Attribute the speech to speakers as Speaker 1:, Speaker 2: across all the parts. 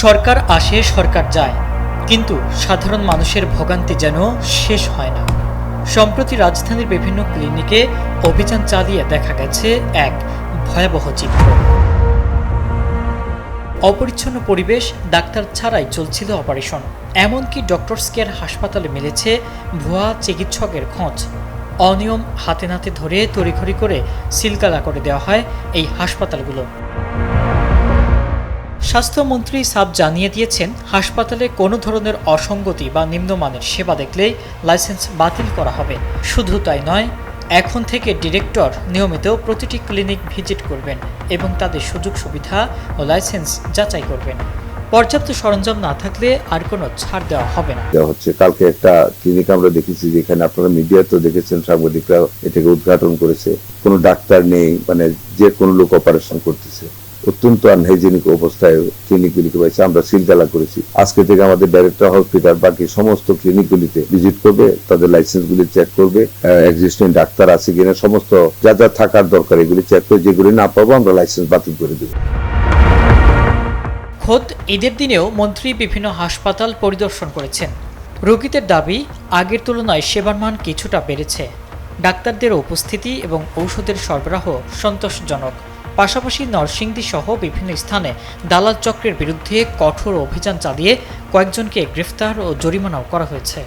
Speaker 1: সরকার আসে সরকার যায়, কিন্তু সাধারণ মানুষের ভোগান্তি যেন শেষ হয় না। সম্প্রতি রাজধানীর বিভিন্ন ক্লিনিকে অভিযান চালিয়ে দেখা গেছে এক ভয়াবহ চিত্র। অপরিচ্ছন্ন পরিবেশ, ডাক্তার ছাড়াই চলছিল অপারেশন। এমনকি ডক্টরস কেয়ার হাসপাতালে মিলেছে ভুয়া চিকিৎসকের খোঁজ। অনিয়ম হাতে নাতে ধরে তড়িঘড়ি করে সিলগালা করে দেওয়া হয় এই হাসপাতালগুলো। স্বাস্থ্যমন্ত্রী সাব জানিয়ে দিয়েছেন, হাসপাতালে কোনো ধরনের অসঙ্গতি বা নিম্নমানের সেবা দেখলেই লাইসেন্স বাতিল করা হবে। শুধু তাই নয়, এখন থেকে ডিরেক্টর নিয়মিত প্রতিটি ক্লিনিক ভিজিট করবেন এবং তাদের সুযোগ সুবিধা ও লাইসেন্স যাচাই করবেন। পর্যাপ্ত সরঞ্জাম না থাকলে আর কোনো ছাড় দেওয়া হবে না।
Speaker 2: কালকে একটা ক্লিনিক আমরা দেখেছি, যেখানে আপনারা মিডিয়াতে দেখেছেন, সাংবাদিকরা এটাকে উদ্ঘাটন করেছে। কোনো ডাক্তার নেই, মানে যে কোনো লোক অপারেশন করতেছে। অত্যন্ত আনহাইজেনিক অবস্থায় ক্লিনিকগুলিকে পাইছে। আমরা সিলগালা করেছি। আজকে থেকে আমাদের ডাইরেক্টর হসপিটাল বাকি সমস্ত ক্লিনিকগুলিতে ভিজিট করবে, তাদের লাইসেন্সগুলি চেক করবে, এক্সিস্টিং ডাক্তার আছে কিনা, সমস্ত যা যা থাকার দরকার এগুলি চেক করে, যেগুলি না পাবো আমরা লাইসেন্স বাতিল করে দেব।
Speaker 1: খোদ ঈদের দিনেও মন্ত্রী বিভিন্ন হাসপাতাল পরিদর্শন করেছেন। রোগীদের দাবি, আগের তুলনায় সেবার মান কিছুটা বেড়েছে। ডাক্তারদের উপস্থিতি এবং ঔষধের সরবরাহ সন্তোষজনক। পাশাপাশি নরসিংদী সহ বিভিন্ন স্থানে দালাল চক্রের বিরুদ্ধে কঠোর অভিযান চালিয়ে কয়েকজনকে গ্রেফতার ও জরিমানাও করা হয়েছে।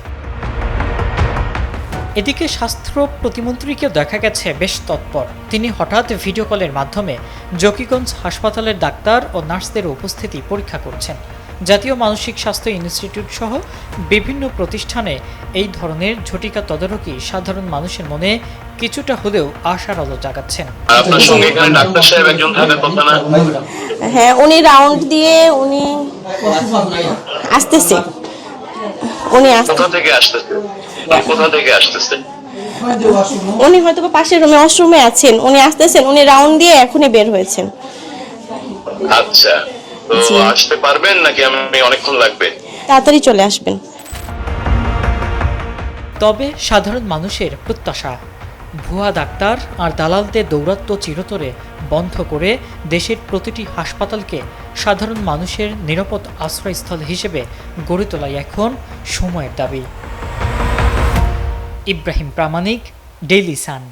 Speaker 1: এদিকে স্বাস্থ্য প্রতিমন্ত্রীকেও দেখা গেছে বেশ তৎপর। তিনি হঠাৎ ভিডিও কলের মাধ্যমে জকিগঞ্জ হাসপাতালের ডাক্তার ও নার্সদের উপস্থিতি পরীক্ষা করছেন। জাতীয় মানসিক স্বাস্থ্য ইনস্টিটিউট সহ বিভিন্ন প্রতিষ্ঠানে এই ধরনের ঝটিকা তদারকি সাধারণ মানুষের মনে কিছুটা হলেও আশার আলো জাগাচ্ছেন।
Speaker 3: হ্যাঁ, উনি রাউন্ড দিয়ে উনি আসতেছে। উনি হয়তো পাশের রুমে ওয়াশরুমে আছেন, উনি আসতেছেন, উনি রাউন্ড দিয়ে এখনই বের হয়েছেন।
Speaker 4: আচ্ছা, তো আসতে পারবেন নাকি আমি অনেকক্ষণ লাগবে?
Speaker 3: তাড়াতাড়ি চলে আসবেন।
Speaker 1: তবে সাধারণ মানুষের প্রত্যাশা, ভুয়া ডাক্তার আর দালালদের দৌরাত্ম্য চিরতরে বন্ধ করে দেশের প্রতিটি হাসপাতালকে সাধারণ মানুষের নিরাপদ আশ্রয়স্থল হিসেবে গড়ে তোলাই এখন সময়ের দাবি। ইব্রাহিম প্রামাণিক, ডেইলি সান।